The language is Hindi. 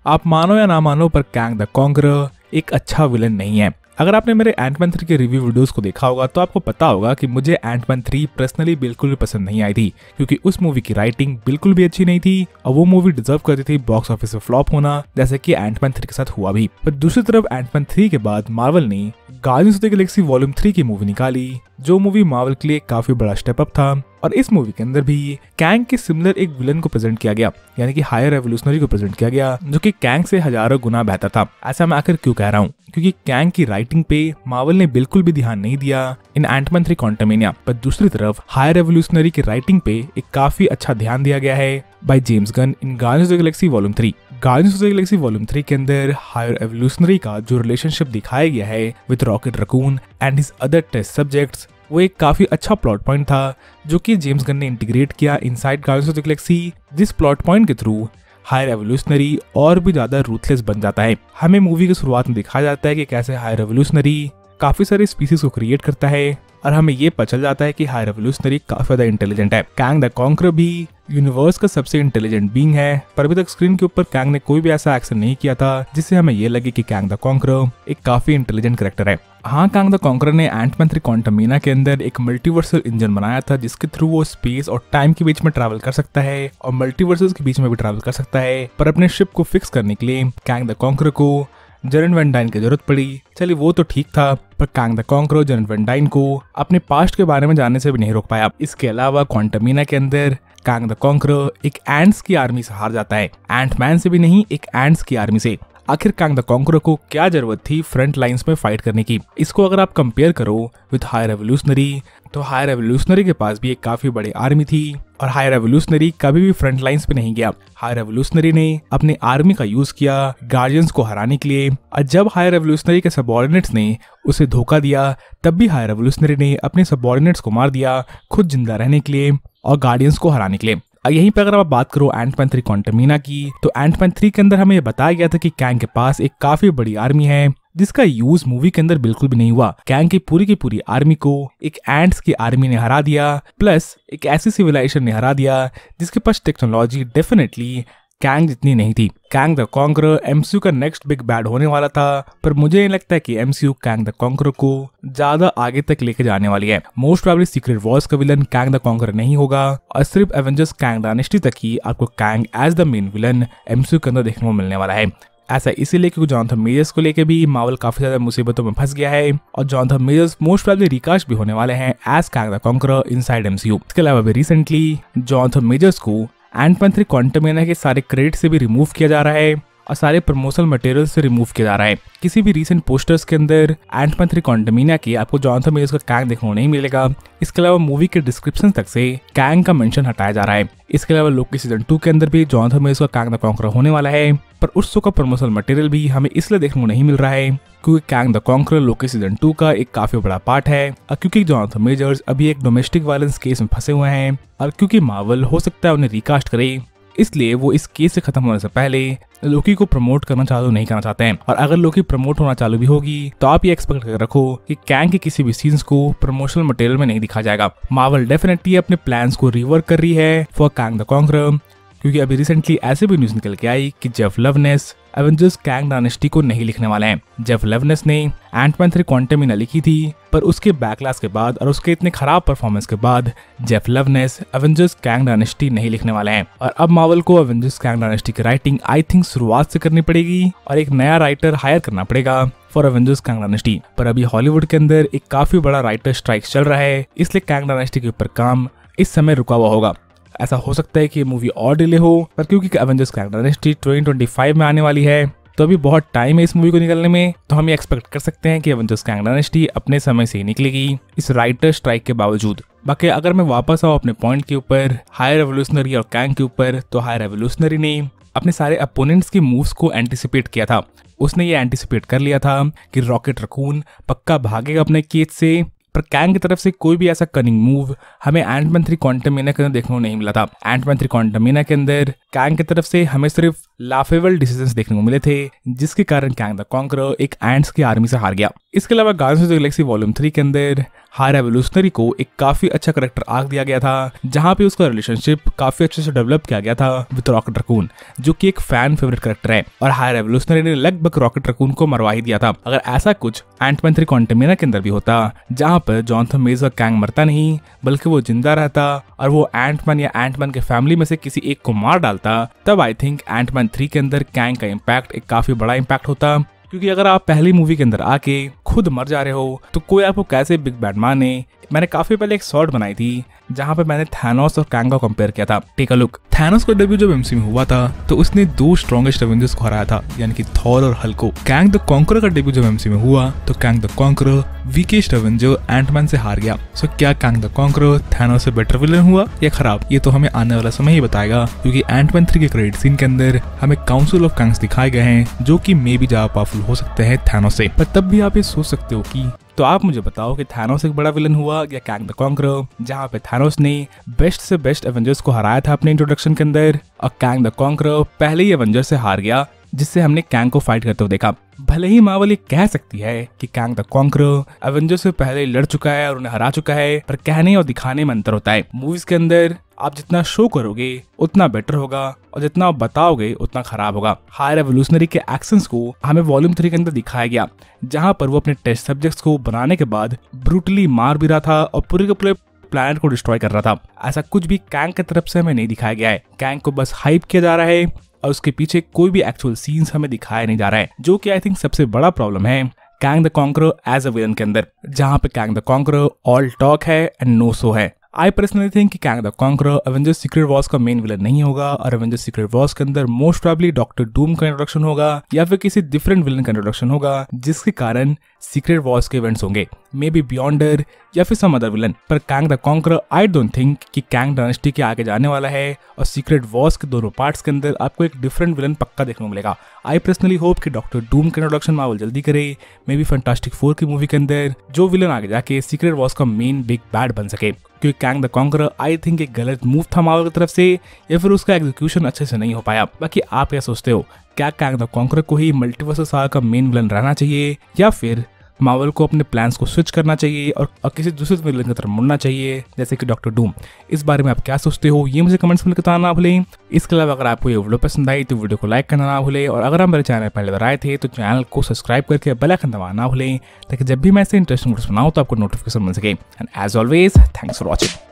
आप मानो या ना मानो पर कैंग द कॉन्करर एक अच्छा विलन नहीं है। अगर आपने मेरे एंटमैन 3 के रिव्यू वीडियोस को देखा होगा तो आपको पता होगा कि मुझे एंटमैन 3 पर्सनली बिल्कुल भी पसंद नहीं आई थी, क्योंकि उस मूवी की राइटिंग बिल्कुल भी अच्छी नहीं थी और वो मूवी डिजर्व करती थी बॉक्स ऑफिस में फ्लॉप होना, जैसे कि एंटमैन 3 के साथ हुआ भी। पर दूसरी तरफ एंटमैन 3 के बाद मार्वल ने guardians of the Galaxy volume 3 की मूवी निकाली, जो मूवी मार्वल के लिए काफी बड़ा स्टेप अप था। और इस मूवी के अंदर भी कैंग के सिमिलर एक विलन को प्रेजेंट किया गया, यानी कि हायर रेवोल्यूशनरी को प्रेजेंट किया गया, जो कि कैंग से हजारों गुना बेहतर था। ऐसा मैं आखिर क्यों कह रहा हूँ? क्योंकि कैंग की राइटिंग पे मार्वल ने बिल्कुल भी ध्यान नहीं दिया इन एंटमैन 3 क्वांटमेनिया, पर दूसरी तरफ हायर रेवोल्यूशनरी की राइटिंग पे एक काफी अच्छा ध्यान दिया गया है by James Gunn in guardians of the Galaxy volume 3। Guardians of the Galaxy volume 3 के अंदर हायर एवोल्यूशनरी का जो रिलेशनशिप दिखाया गया है with Rocket Raccoon and his other test subjects, वो एक काफी अच्छा प्लॉट पॉइंट था जो कि जेम्स गन ने इंटीग्रेट किया inside Guardians of the Galaxy. जिस प्लॉट पॉइंट के थ्रू हायर एवोल्यूशनरी और भी ज्यादा रूथलेस बन जाता है। हमें मूवी की शुरुआत में दिखाया जाता है कि कैसे हायर एवोल्यूशनरी काफी सारे स्पीसीज को क्रिएट करता है और हमें ये पता चल जाता है कि हायर एवोल्यूशनरी काफी ज्यादा इंटेलिजेंट है। कैंग द कॉन्करर भी यूनिवर्स का सबसे इंटेलिजेंट बीइंग है, पर अभी तक स्क्रीन के ऊपर कैंग ने कोई भी ऐसा एक्शन नहीं किया था जिससे हमें ये लगे कि कैंग द कॉन्करर एक काफी इंटेलिजेंट कैरेक्टर है। हाँ, कैंग द कॉन्करर ने एंटमैन 3 क्वांटमेनिया के अंदर एक मल्टीवर्सल इंजन बनाया था जिसके थ्रू वो स्पेस और टाइम के बीच में ट्रैवल कर सकता है और मल्टीवर्सेस के बीच में भी ट्रैवल कर सकता है। पर अपने शिप को फिक्स करने के लिए कैंग द कॉन्करर को जेरन वैन डाइन की जरूरत पड़ी। चलिए वो तो ठीक था, पर कैंग द कॉन्करर जेरन वैन डाइन को अपने पास्ट के बारे में जानने से भी नहीं रोक पाया। इसके अलावा क्वांटमेनिया के अंदर कैंग द कॉन्करर एक एंट्स की आर्मी से हार जाता है, एंटमैन से भी नहीं, एक एंट्स की आर्मी से। आखिर कैंग द कॉन्करर को क्या जरूरत थी फ्रंट लाइंस में फाइट करने की? इसको अगर आप कंपेयर करो विद हायर एवोल्यूशनरी, तो हायर एवोल्यूशनरी के पास भी एक काफी बड़ी आर्मी थी और हायर एवोल्यूशनरी कभी भी फ्रंट लाइंस पे नहीं गया। हायर एवोल्यूशनरी ने अपनी आर्मी का यूज किया गार्डियंस को हराने के लिए, और जब हायर एवोल्यूशनरी के सबऑर्डिनेट्स ने उसे धोखा दिया तब भी हायर एवोल्यूशनरी ने अपने सबऑर्डिनेट्स को मार दिया खुद जिंदा रहने के लिए और गार्डियंस को हराने के लिए। यहीं पे अगर आप बात करो एंटमैन 3 क्वांटमेनिया की, तो एंटमैन 3 के अंदर हमें ये बताया गया था कि कैंग के पास एक काफी बड़ी आर्मी है जिसका यूज मूवी के अंदर बिल्कुल भी नहीं हुआ। कैंग की पूरी आर्मी को एक एंट्स की आर्मी ने हरा दिया, प्लस एक ऐसी सिविलाइजेशन ने हरा दिया जिसके पास टेक्नोलॉजी डेफिनेटली कैंग जितनी नहीं थी। कैंग द कॉन्करर एमसीयू का नेक्स्ट बिग बैड होने वाला था, पर मुझे नहीं लगता है कि एमसीयू कैंग द कॉन्करर को ज्यादा आगे तक लेके जाने वाली है। मोस्ट प्रोबेबली सीक्रेट वॉर्स का विलन कैंग द कॉन्करर नहीं होगा और सिर्फ एवेंजर्स कैंग डायनेस्टी तक ही आपको Kang as the main villain MCU के अंदर देखने को मिलने वाला है। ऐसा इसीलिए क्योंकि जॉनथन मेजर्स को लेके भी मार्वल काफी ज्यादा मुसीबतों में फंस गया है और Jonathan Majors most probably recast भी होने वाले हैं as Kang the Conqueror inside MCU. इसके अलावा भी रिसेंटली जॉनथन मेजर्स को एंटमैन 3 क्वांटमेनिया के सारे क्रेडिट से भी रिमूव किया जा रहा है और सारे प्रमोशनल मटेरियल से रिमूव किया जा रहा है। किसी भी रीसेंट पोस्टर्स के अंदर एंटमैन 3 क्वांटमेनिया की आपको जॉनथन मेजर्स का कैंग देखने को नहीं मिलेगा। इसके अलावा मूवी के डिस्क्रिप्शन तक से कैंग का मेंशन हटाया जा रहा है। इसके अलावा लोकी सीजन 2 के अंदर भी जॉनथन मेजर्स का कैंग द कॉन्करर होने वाला है, पर उस शो का प्रमोशनल मटेरियल भी हमें इसलिए देखने को नहीं मिल रहा है क्योंकि Kang the conqueror Loki season 2 का एक काफी बड़ा पार्ट है और क्योंकि जॉनथन मेजर्स अभी एक डोमेस्टिक वायलेंस केस में फंसे हुए हैं और क्योंकि मार्वल हो सकता है उन्हें रिकास्ट करे, इसलिए वो इस केस से खत्म होने से पहले लोकी को प्रमोट करना चालू नहीं करना चाहते हैं। और अगर लोकी प्रमोट होना चालू भी होगी तो आप ये एक्सपेक्ट कर रखो कि कैंग के किसी भी सीन्स को प्रमोशनल मटेरियल में नहीं दिखाया जाएगा। मार्वल डेफिनेटली अपने प्लान्स को रिवर्क कर रही है फॉर कैंग द कॉन्करर, क्योंकि अभी रिसेंटली ऐसे भी न्यूज निकल के आई कि Jeff Loveness Avengers Kang dynasty को नहीं लिखने वाले हैं। जेफ लवनेस ने एंटमैन 3 क्वांटमेनिया लिखी थी, पर उसके बैकलैश के बाद और उसके इतने खराब परफॉर्मेंस के बाद Jeff Loveness Avengers Kang dynasty नहीं लिखने वाले हैं। और अब मार्वल को एवेंजर्स कैंग डायनेस्टी की राइटिंग आई थिंक शुरुआत से करनी पड़ेगी और एक नया राइटर हायर करना पड़ेगा फॉर एवेंजर्स कैंग डायनेस्टी। पर अभी हॉलीवुड के अंदर एक काफी बड़ा राइटर स्ट्राइक चल रहा है, इसलिए कैंग डायनेस्टी के ऊपर काम इस समय रुका हुआ होगा। ऐसा हो सकता है कि ये मूवी और डिले हो, पर क्योंकि एवेंजर्स कैंग डायनेस्टी 2025 में आने वाली है तो अभी बहुत टाइम है इस मूवी को निकलने में, तो हम ये एक्सपेक्ट कर सकते हैं कि एवेंजर्स कैंग डायनेस्टी अपने समय से ही निकलेगी इस राइटर स्ट्राइक के बावजूद। बाकी अगर मैं वापस आऊँ अपने पॉइंट के ऊपर हायर एवोल्यूशनरी और कैंग के ऊपर, तो हायर एवोल्यूशनरी ने अपने सारे अपोनेंट्स के मूव्स को एंटिसिपेट किया था। उसने ये एंटिसिपेट कर लिया था कि रॉकेट रकून पक्का भागेगा अपने केज से, पर कैंग की तरफ से कोई भी ऐसा कनिंग मूव हमें एंटमैन 3 क्वांटमेनिया के अंदर देखने को नहीं मिला था। एंटमैन 3 क्वांटमेनिया के अंदर कैंग की तरफ से हमें सिर्फ लाफेबल डिसीजंस देखने को मिले थे, जिसके कारण कैंग द कॉन्करर एक एंट्स की आर्मी से हार गया। इसके अलावा guardians of the Galaxy volume 3 के अंदर हाई रेवोल्यूशनरी को एक काफी अच्छा करेक्टर आर्क दिया गया था, जहां पे उसका रिलेशनशिप काफी अच्छे से डेवलप किया गया था विद रॉकेट रकून, जो कि एक फैन फेवरेट करेक्टर है। और हाई रेवोल्यूशनरी ने लगभग रॉकेट रकून को मरवा ही दिया था। अगर ऐसा कुछ एंटमैन 3 क्वांटमिना के अंदर भी होता, जहां पर जॉनथन मेजर कैंग मरता नहीं बल्कि वो जिंदा रहता और वो एंटमैन या एंटमैन के फैमिली में से किसी एक को मार डालता, तब आई थिंक एंटमैन 3 के अंदर कैंग का इम्पैक्ट एक काफी बड़ा इम्पैक्ट होता। क्योंकि अगर आप पहली मूवी के अंदर आके खुद मर जा रहे हो तो कोई आपको कैसे बिग बैड माने। मैंने काफी पहले एक शॉर्ट बनाई थी जहां पे मैंने थैनोस और कैंग को कंपेयर किया था। Take a look. थैनोस का डेब्यू जब एमसीयू में हुआ था तो उसने 2 स्ट्रॉन्गेस्ट एवेंजर्स को हराया था, यानी कि थॉर और हल्क को। कैंग द कॉन्करर का डेब्यू जब एमसीयू में हुआ तो Kang the Conqueror weakest Avenger Ant Man से हार गया। सो क्या कैंग द कॉन्करर थैनोस से बेटर विलन हुआ या खराब, ये तो हमें आने वाला समय ही बताएगा। क्योंकि एंटमैन 3 के क्रेडिट सीन के अंदर हमें काउंसिल ऑफ कैंग्स दिखाए गए हैं, जो कि मे भी ज्यादा पावरफुल हो सकते हैं थैनोस से। पर तब भी आप ये सोच सकते हो कि तो आप मुझे बताओ कि थैनोस एक बड़ा विलन हुआ या कैंग द कॉन्करर, जहां पे थैनोस ने बेस्ट से बेस्ट एवेंजर्स को हराया था अपने इंट्रोडक्शन के अंदर, और कैंग द कॉन्करर पहले ही एवेंजर से हार गया, जिससे हमने कैंग को फाइट करते हुए देखा। भले ही मार्वल ये कह सकती है कि कैंग द कॉन्करर एवेंजर से पहले लड़ चुका है और उन्हें हरा चुका है, पर कहने और दिखाने में अंतर होता है। मूवीज के अंदर आप जितना शो करोगे उतना बेटर होगा और जितना आप बताओगे उतना खराब होगा। हाई रेवोल्यूशनरी के एक्शंस को हमें वॉल्यूम 3 के अंदर दिखाया गया, जहां पर वो अपने टेस्ट सब्जेक्ट्स को बनाने के बाद ब्रूटली मार भी रहा था और पूरे के पूरे प्लैनेट को डिस्ट्रॉय कर रहा था। ऐसा कुछ भी कैंग की तरफ से हमें नहीं दिखाया गया है। कैंग को बस हाइप किया जा रहा है और उसके पीछे कोई भी एक्चुअल सीन्स हमें दिखाया नहीं जा रहा है, जो कि आई थिंक सबसे बड़ा प्रॉब्लम है Kang the Conqueror as a villain के अंदर, जहां पे Kang the Conqueror all talk है एंड नो शो है। आई पर्सनली थिंक कि Kang the Conqueror Avengers Secret Wars का मेन विलन नहीं होगा और एवेंजर्स सीक्रेट वॉर्स के अंदर मोस्ट प्रोबेबली डॉक्टर डूम का इंट्रोडक्शन होगा या फिर किसी डिफरेंट विलन का इंट्रोडक्शन होगा, जिसके कारण सीक्रेट वॉर्स के इवेंट्स होंगे, मे बी बियॉन्डर या फिर सम अदर विलन। पर Kang the conqueror I don't think कि कैंग डायनेस्टी के आगे जाने वाला है और सीक्रेट वॉर्स के दोनों पार्ट्स के अंदर आपको एक डिफरेंट विलन पक्का देखने को मिलेगा। आई पर्सनली होप कि डॉक्टर डूम का इंट्रोडक्शन मार्वल जल्दी करे, मे बी फैंटास्टिक 4 की मूवी के अंदर जो विलन आगे जाके सीक्रेट वॉर्स का मेन बिग बैड बन सके। क्योंकि Kang the conqueror I think एक गलत मूव था मार्वल की तरफ से या फिर उसका एग्जीक्यूशन अच्छे से नहीं हो पाया। बाकी आप क्या सोचते हो, क्या कैंग द कॉन्करर को ही मल्टीवर्स सागा का मेन विलन रहना चाहिए या फिर मार्वल को अपने प्लान्स को स्विच करना चाहिए और किसी दूसरे विलन की तरफ मुड़ना चाहिए जैसे कि डॉक्टर डूम? इस बारे में आप क्या सोचते हो ये मुझे कमेंट्स में बताना ना भूलें। इसके अलावा अगर आपको ये वीडियो पसंद आई तो वीडियो को लाइक करना ना भूलें और अगर आप मेरे चैनल पहले बार आए थे तो चैनल को सब्सक्राइब करके बेल आइकन दबाना ना भूलें, ताकि जब भी मैं ऐसे इंटरेस्टिंग वीडियोस बनाऊं तो आपको नोटिफिकेशन मिल सके। And as always thanks for watching.